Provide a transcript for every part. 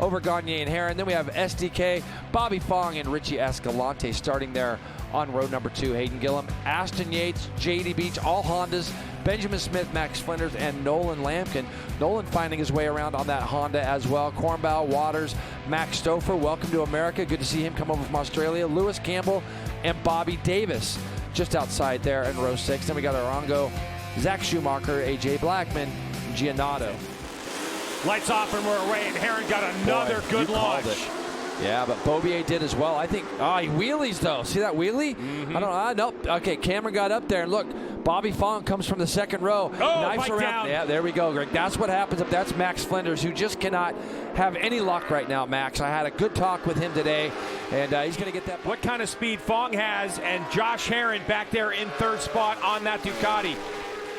over Gagne and Herrin. Then we have SDK, Bobby Fong, and Richie Escalante starting there on row number 2. Hayden Gillum, Ashton Yates, JD Beach, all Hondas, Benjamin Smith, Max Flinders, and Nolan Lampkin. Nolan finding his way around on that Honda as well. Cornbow, Waters, Max Stouffer, welcome to America. Good to see him come over from Australia. Lewis Campbell and Bobby Davis just outside there in row 6. Then we got Arango, Zach Schumacher, AJ Blackman, Giannato. Lights off and we're away, and Herrin got another good launch. Yeah, but Beaubier did as well. I think, he wheelies though. See that wheelie? Mm-hmm. I don't know. Nope. Okay, Cameron got up there, and look, Bobby Fong comes from the second row. Knifes around. Down. Yeah, there we go, Greg. That's what happens if that's Max Flinders, who just cannot have any luck right now, Max. I had a good talk with him today, and he's going to get that. What kind of speed Fong has, and Josh Herrin back there in third spot on that Ducati.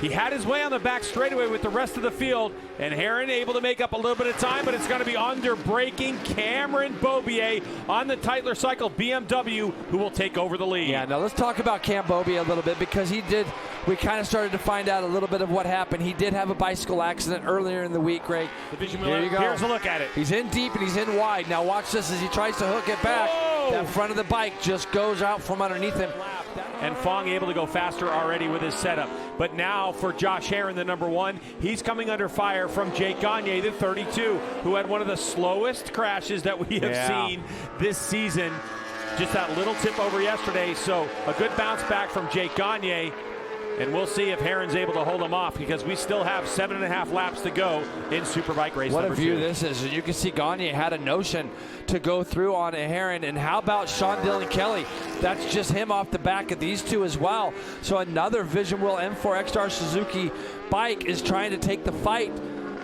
He had his way on the back straightaway with the rest of the field, and Herrin able to make up a little bit of time, but it's going to be under braking Cameron Beaubier on the Tytler Cycle BMW, who will take over the lead. Yeah, now let's talk about Cam Beaubier a little bit, because we kind of started to find out a little bit of what happened. He did have a bicycle accident earlier in the week, Greg. Here you go. Here's a look at it. He's in deep and he's in wide. Now watch this as he tries to hook it back. Whoa! That front of the bike just goes out from underneath him. And Fong able to go faster already with his setup. But now for Josh Herrin, the number 1, he's coming under fire from Jake Gagne, the 32, who had one of the slowest crashes that we have seen this season. Just that little tip over yesterday. So a good bounce back from Jake Gagne. And we'll see if Herrin's able to hold him off, because we still have 7.5 laps to go in Superbike race number 2. What a view this is. You can see Gagne had a notion to go through on Herrin. And how about Sean Dillon Kelly? That's just him off the back of these two as well. So another Vision Wheel M4 X-Star Suzuki bike is trying to take the fight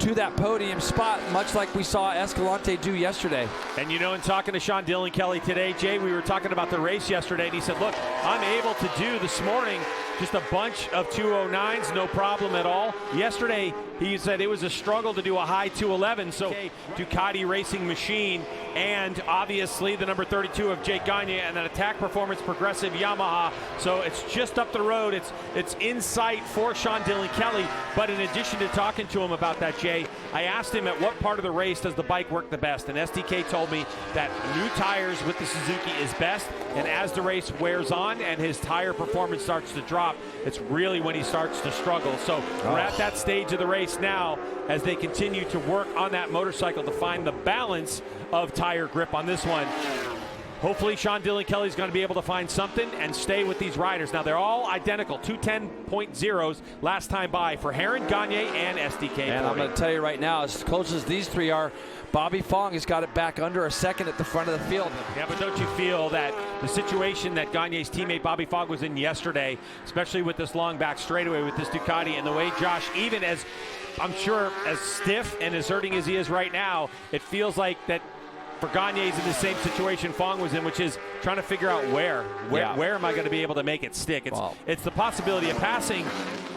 to that podium spot, much like we saw Escalante do yesterday. And you know, in talking to Sean Dillon Kelly today, Jay, we were talking about the race yesterday, and he said, look, I'm able to do this morning just a bunch of 209s, no problem at all. Yesterday, he said it was a struggle to do a high 211, so Ducati racing machine, and obviously the number 32 of Jake Gagne, and an Attack Performance Progressive Yamaha. So it's just up the road. It's in sight for Sean Dillon Kelly. But in addition to talking to him about that, Jay, I asked him at what part of the race does the bike work the best, and SDK told me that new tires with the Suzuki is best, and as the race wears on and his tire performance starts to drop, it's really when he starts to struggle. So we're at that stage of the race now as they continue to work on that motorcycle to find the balance of tire grip on this one. Hopefully Sean Dillon Kelly's going to be able to find something and stay with these riders. Now they're all identical, 210.0s last time by for Herrin, Gagne, and SDK. And I'm going to tell you right now, as close as these three are, Bobby Fong has got it back under a second at the front of the field. Yeah, but don't you feel that the situation that Gagne's teammate Bobby Fong was in yesterday, especially with this long back straightaway with this Ducati, and the way Josh, even as I'm sure as stiff and as hurting as he is right now, it feels like that for Gagne's in the same situation Fong was in, which is trying to figure out where am I going to be able to make it stick. It's the possibility of passing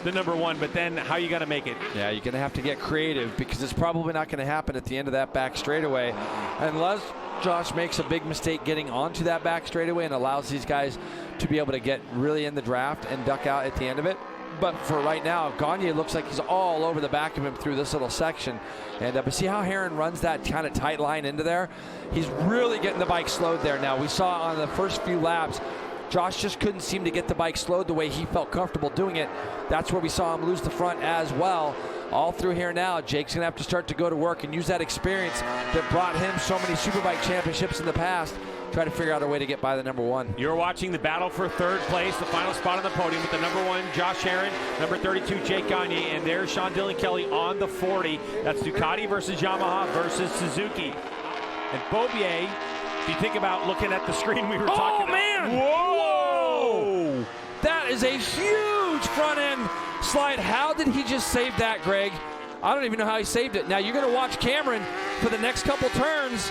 the number 1, but then how are you going to make it? Yeah, you're going to have to get creative, because it's probably not going to happen at the end of that back straightaway unless Josh makes a big mistake getting onto that back straightaway and allows these guys to be able to get really in the draft and duck out at the end of it. But for right now, Gagne looks like he's all over the back of him through this little section. And but see how Herrin runs that kind of tight line into there? He's really getting the bike slowed there now. We saw on the first few laps, Josh just couldn't seem to get the bike slowed the way he felt comfortable doing it. That's where we saw him lose the front as well. All through here now, Jake's going to have to start to go to work and use that experience that brought him so many Superbike championships in the past. Try to figure out a way to get by the number 1. You're watching the battle for third place, the final spot on the podium with the number 1, Josh Herrin, number 32, Jake Gagne, and there's Sean Dillon Kelly on the 40. That's Ducati versus Yamaha versus Suzuki. And Beaubier, if you think about looking at the screen we were talking about. Oh, man! Whoa! That is a huge front end slide. How did he just save that, Greg? I don't even know how he saved it. Now you're going to watch Cameron for the next couple turns.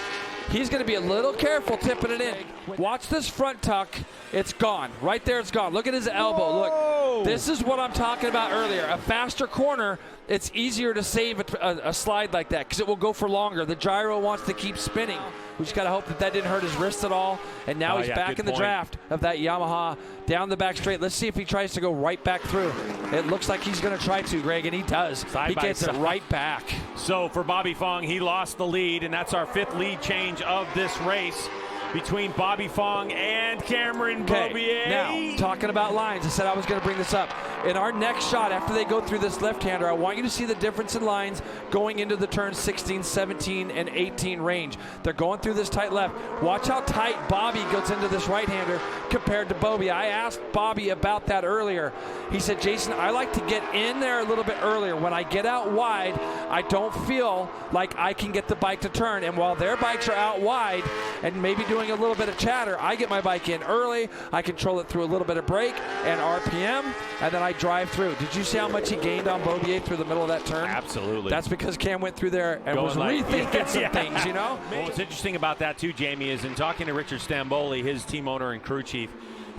He's going to be a little careful tipping it in. Watch this front tuck. It's gone. Right there, it's gone. Look at his elbow. Look. Whoa! This is what I'm talking about earlier. A faster corner, it's easier to save a slide like that because it will go for longer. The gyro wants to keep spinning. We just got to hope that didn't hurt his wrist at all. And now he's back in the draft of that Yamaha down the back straight. Let's see if he tries to go right back through. It looks like he's going to try to, Greg, and he does. He gets it right back. So for Bobby Fong, he lost the lead, and that's our 5th lead change of this race between Bobby Fong and Cameron Beaubier. Now, talking about lines, I said I was going to bring this up. In our next shot, after they go through this left-hander, I want you to see the difference in lines going into the turn 16, 17, and 18 range. They're going through this tight left. Watch how tight Bobby goes into this right-hander compared to Beaubier. I asked Bobby about that earlier. He said, Jason, I like to get in there a little bit earlier. When I get out wide, I don't feel like I can get the bike to turn. And while their bikes are out wide and maybe doing a little bit of chatter, I get my bike in early. I control it through a little bit of brake and RPM, and then I drive through. Did you see how much he gained on Beaubier through the middle of that turn? Absolutely. That's because Cam went through there and was rethinking some things, you know? Well, what's interesting about that too, Jamie, is in talking to Richard Stamboli, his team owner and crew chief,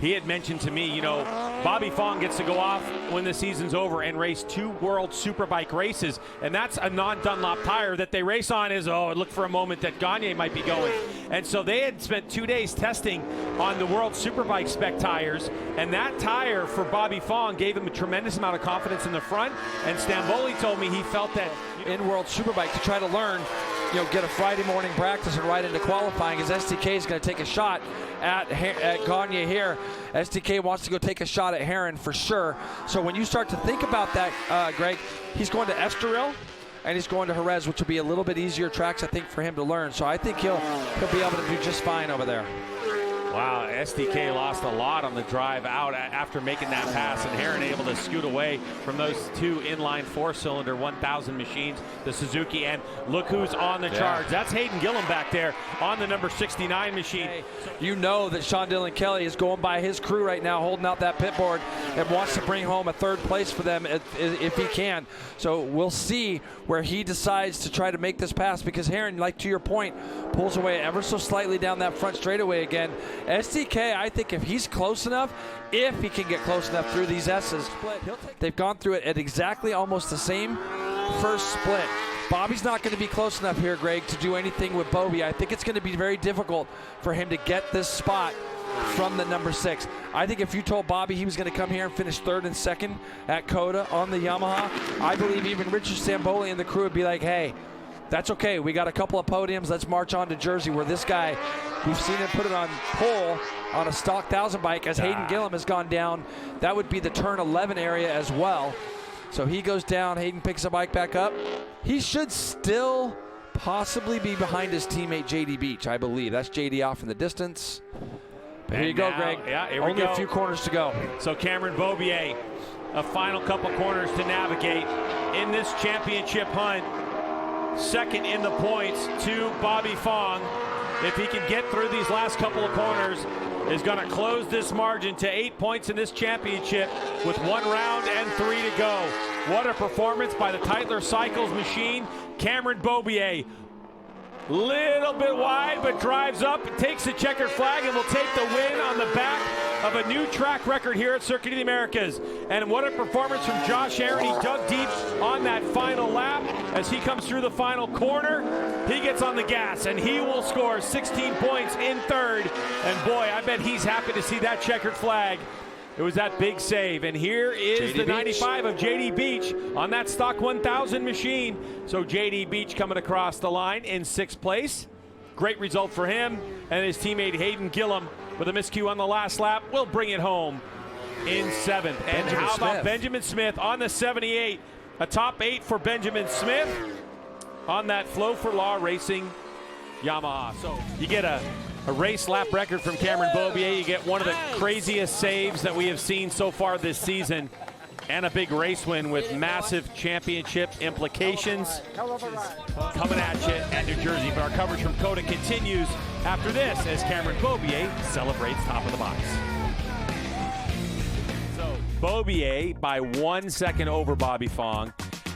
he had mentioned to me, you know, Bobby Fong gets to go off when the season's over and race 2 World Superbike races, and that's a non-Dunlop tire that they race on is, look for a moment that Gagne might be going. And so they had spent 2 days testing on the World Superbike spec tires, and that tire for Bobby Fong gave him a tremendous amount of confidence in the front, and Stamboli told me he felt that in World Superbike to try to learn, you know, get a Friday morning practice and right into qualifying, as STK is going to take a shot at Gagne here. STK wants to go take a shot at Heron for sure. So when you start to think about that, Greg, he's going to Estoril and he's going to Jerez, which will be a little bit easier tracks, I think, for him to learn. So I think he'll be able to do just fine over there. Wow, SDK lost a lot on the drive out after making that pass, and Heron able to scoot away from those 2 inline 4-cylinder 1000 machines, the Suzuki, and look who's on the charge. That's Hayden Gillum back there on the number 69 machine. You know that Sean Dillon Kelly is going by his crew right now, holding out that pit board, and wants to bring home a 3rd place for them if he can. So we'll see where he decides to try to make this pass, because Heron, like to your point, pulls away ever so slightly down that front straightaway again. SDK, I think if he's close enough, if he can get close enough through these S's, they've gone through it at exactly almost the same first split. Bobby's not going to be close enough here, Greg, to do anything with Beaubier. I think it's going to be very difficult for him to get this spot from the number 6. I think if you told Bobby he was going to come here and finish 3rd and 2nd at COTA on the Yamaha, I believe even Richard Stamboli and the crew would be like, hey, that's okay. We got a couple of podiums. Let's march on to Jersey, where this guy, we've seen him put it on pole on a stock 1000 bike as Hayden Gillum has gone down. That would be the turn 11 area as well. So he goes down. Hayden picks the bike back up. He should still possibly be behind his teammate JD Beach, I believe. That's JD off in the distance. But here you go, Greg. Yeah, here Only we go. A few corners to go. So Cameron Beaubier, a final couple corners to navigate in this championship hunt. 2nd in the points to Bobby Fong. If he can get through these last couple of corners, is going to close this margin to 8 points in this championship with 1 round and 3 to go. What a performance by the Tytler Cycles machine. Cameron Beaubier, little bit wide, but drives up, takes the checkered flag, and will take the win on the back of a new track record here at Circuit of the Americas. And what a performance from Josh Aaron. He dug deep on that final lap. As he comes through the final corner, he gets on the gas, and he will score 16 points in 3rd. And boy, I bet he's happy to see that checkered flag. It was that big save. And here is the 95 of JD Beach on that stock 1000 machine. So JD Beach coming across the line in 6th place. Great result for him, and his teammate Hayden Gillum with a miscue on the last lap will bring it home in 7th. And how about Benjamin Smith on the 78? A top 8 for Benjamin Smith on that Flow for Law Racing Yamaha. So you get a race lap record from Cameron Beaubier. You get one of the craziest saves that we have seen so far this season, and a big race win with massive championship implications. Coming at you at New Jersey, but our coverage from COTA continues after this as Cameron Beaubier celebrates top of the box. So Beaubier by 1 second over Bobby Fong.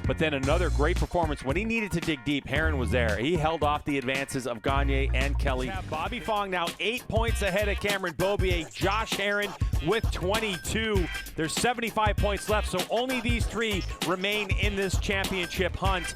But then another great performance when he needed to dig deep. Herron was there. He held off the advances of Gagne and Kelly. Bobby Fong now 8 points ahead of Cameron Beaubier. Josh Herron with 22. There's 75 points left, so only these three remain in this championship hunt.